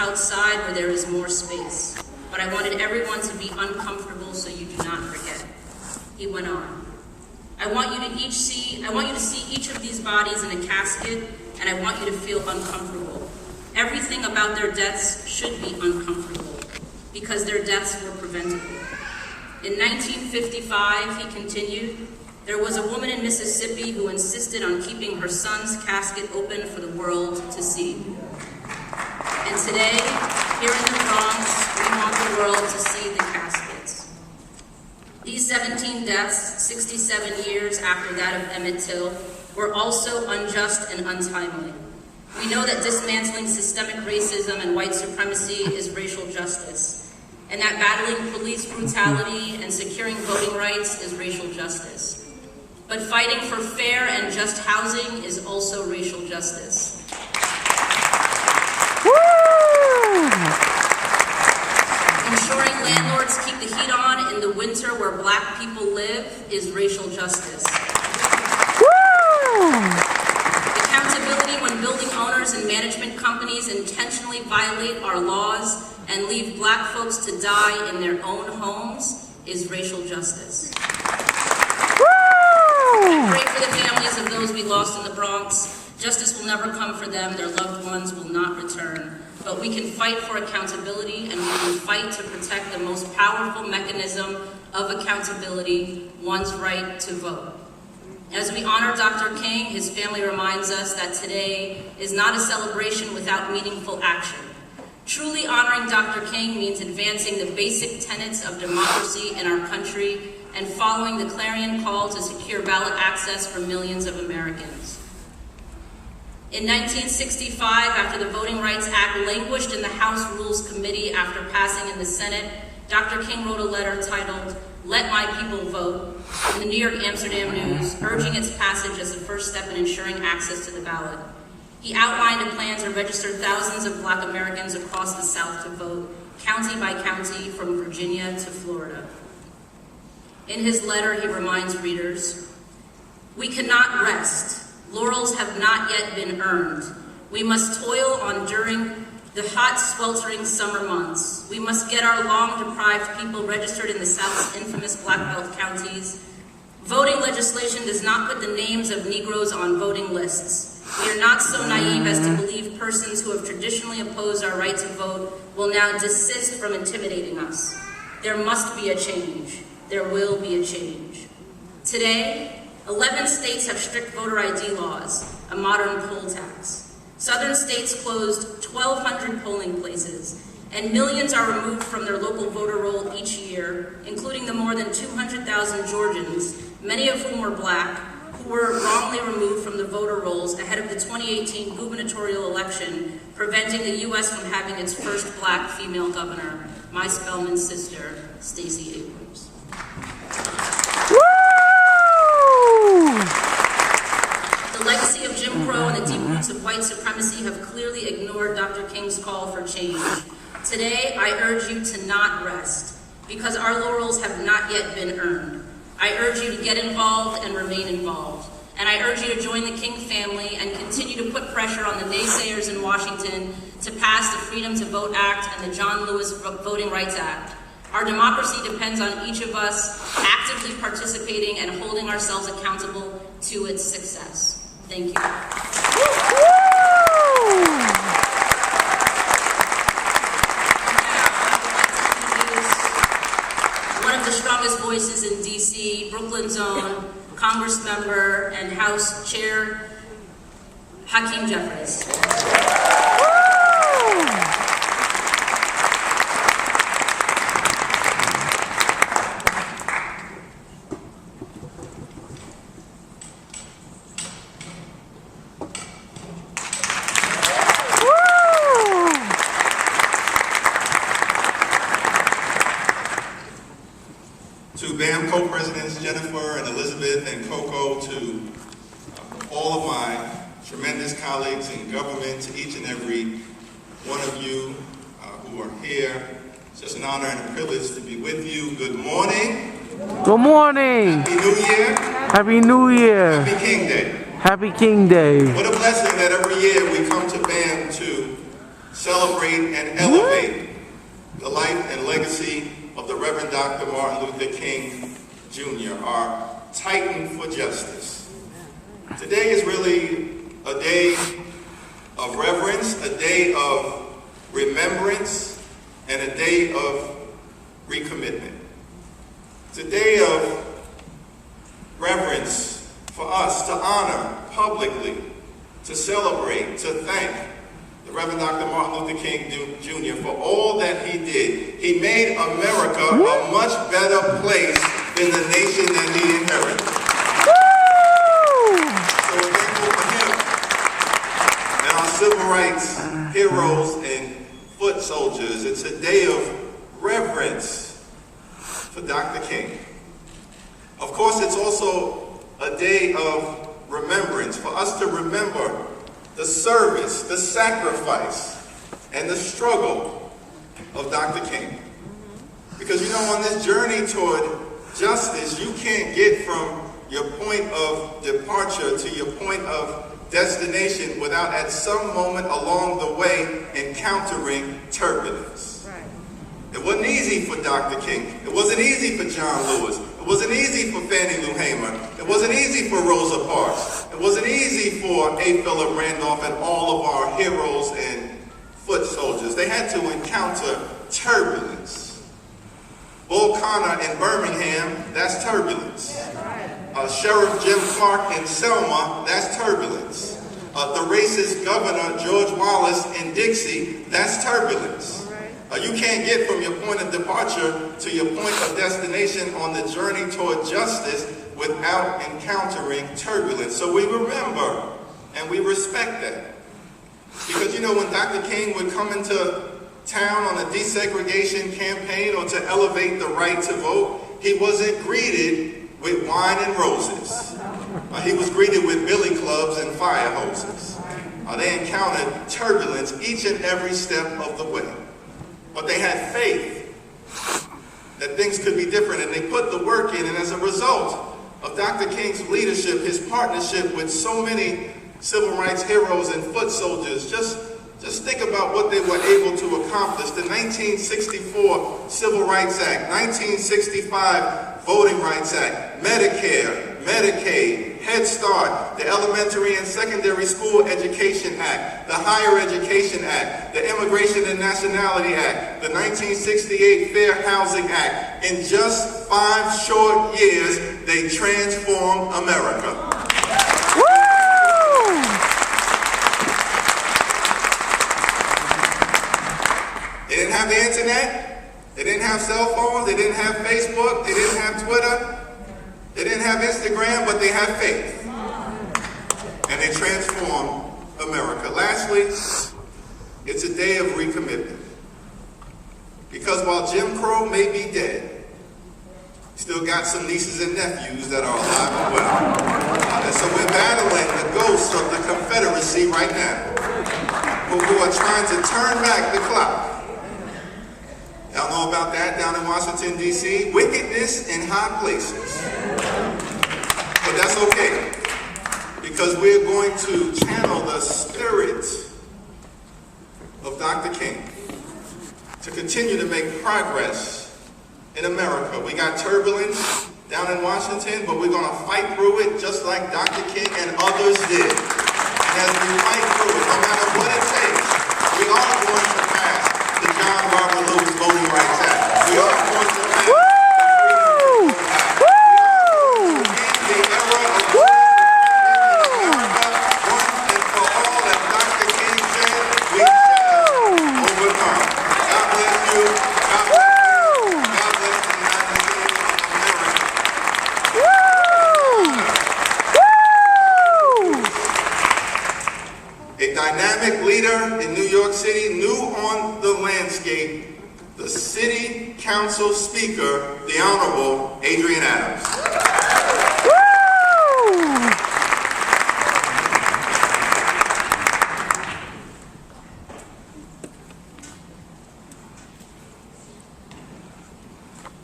outside where there is more space. But I wanted everyone to be uncomfortable so you do not forget. He went on. I want you to see each of these bodies in a casket, and I want you to feel uncomfortable. Everything about their deaths should be uncomfortable, because their deaths were preventable. In 1955, he continued, there was a woman in Mississippi who insisted on keeping her son's casket open for the world to see. And today, here in the Bronx, we want the world to see the caskets. These 17 deaths, 67 years after that of Emmett Till, were also unjust and untimely. We know that dismantling systemic racism and white supremacy is racial justice, and that battling police brutality and securing voting rights is racial justice. But fighting for fair and just housing is also racial justice. Ensuring landlords keep the heat on in the winter where Black people live is racial justice. Accountability when building owners and management companies intentionally violate our laws and leave Black folks to die in their own homes is racial justice. I pray for the families of those we lost in the Bronx. Justice will never come for them. Their loved ones will not return. But we can fight for accountability, and we can fight to protect the most powerful mechanism of accountability, one's right to vote. As we honor Dr. King, his family reminds us that today is not a celebration without meaningful action. Truly honoring Dr. King means advancing the basic tenets of democracy in our country and following the clarion call to secure ballot access for millions of Americans. In 1965, after the Voting Rights Act languished in the House Rules Committee after passing in the Senate, Dr. King wrote a letter titled, "Let My People Vote," in the New York Amsterdam News, urging its passage as the first step in ensuring access to the ballot. He outlined a plan to register thousands of Black Americans across the South to vote, county by county, from Virginia to Florida. In his letter, he reminds readers, "We cannot rest. Laurels have not yet been earned. We must toil on during the hot, sweltering summer months. We must get our long-deprived people registered in the South's infamous Black Belt counties. Voting legislation does not put the names of Negroes on voting lists. We are not so naive as to believe persons who have traditionally opposed our right to vote will now desist from intimidating us. There must be a change. There will be a change." Today, 11 states have strict voter ID laws, a modern poll tax. Southern states closed 1,200 polling places, and millions are removed from their local voter roll each year, including the more than 200,000 Georgians, many of whom were Black, who were wrongly removed from the voter rolls ahead of the 2018 gubernatorial election, preventing the U.S. from having its first Black female governor, my Spelman's sister, Stacey Abrams. The legacy of Jim Crow and the deep roots of white supremacy have clearly ignored Dr. King's call for change. Today, I urge you to not rest, because our laurels have not yet been earned. I urge you to get involved and remain involved. And I urge you to join the King family and continue to put pressure on the naysayers in Washington to pass the Freedom to Vote Act and the John Lewis Voting Rights Act. Our democracy depends on each of us actively participating and holding ourselves accountable to its success. Thank you. One of the strongest voices in DC, Brooklyn's own Congress member and House Chair, Hakeem Jeffries. To B.A.M. co-presidents Jennifer and Elizabeth and Coco, to all of my tremendous colleagues in government, to each and every one of you who are here. It's just an honor and a privilege to be with you. Good morning. Good morning. Happy New Year. Happy New Year. Happy King Day. Happy King Day. What a blessing that every year we come to B.A.M. to celebrate and elevate the life and legacy of the Reverend Dr. Martin Luther King Jr., our Titan for Justice. Today is really a day of reverence, a day of remembrance, and a day of recommitment. It's a day of reverence for us to honor publicly, to celebrate, to thank the Reverend Dr. Martin Luther King Jr. for all that he did. He made America a much better place than the nation that he inherited. So we're thankful for him and our civil rights heroes and foot soldiers. It's a day of reverence for Dr. King. Of course, it's also a day of remembrance, for us to remember the service, the sacrifice, and the struggle of Dr. King. Because you know, on this journey toward justice, you can't get from your point of departure to your point of destination without at some moment along the way encountering turbulence. Right. It wasn't easy for Dr. King. It wasn't easy for John Lewis. It wasn't easy for Fannie Lou Hamer. It wasn't easy for Rosa Parks. It wasn't easy for A. Philip Randolph and all of our heroes and foot soldiers. They had to encounter turbulence. Bull Connor in Birmingham, that's turbulence. Sheriff Jim Clark in Selma, that's turbulence. The racist governor George Wallace in Dixie, that's turbulence. You can't get from your point of departure to your point of destination on the journey toward justice without encountering turbulence. So we remember and we respect that. Because you know, when Dr. King would come into town on a desegregation campaign or to elevate the right to vote, he wasn't greeted with wine and roses. He was greeted with billy clubs and fire hoses. They encountered turbulence each and every step of the way. But they had faith that things could be different, and they put the work in. And as a result of Dr. King's leadership, his partnership with so many civil rights heroes and foot soldiers, just think about what they were able to accomplish. The 1964 Civil Rights Act, 1965 Voting Rights Act, Medicare, Medicaid, Head Start, the Elementary and Secondary School Education Act, the Higher Education Act, the Immigration and Nationality Act, the 1968 Fair Housing Act. In just 5 short years, they transformed America. Woo! They didn't have the internet, they didn't have cell phones, they didn't have Facebook, they didn't have Twitter, they didn't have Instagram, but they had faith. And they transformed America. Lastly, it's a day of recommitment. Because while Jim Crow may be dead, still got some nieces and nephews that are alive and well. And so we're battling the ghosts of the Confederacy right now, who are trying to turn back the clock. Y'all know about that down in Washington, D.C.? Wickedness in high places. But that's okay, because we're going to channel the spirit of Dr. King to continue to make progress in America. We got turbulence down in Washington, but we're going to fight through it just like Dr. King and others did. And as we fight through it, no matter what it takes, we are going to pass the John Robert Lewis Voting Rights Act. We are going to pass the Freedom Act. We are going to end the era of America once and for all. As Dr. King said, we shall overcome. God bless you. God bless you. God bless the United States of America. A dynamic leader in New York City, new on the landscape, the City Council Speaker, the Honorable Adrian Adams.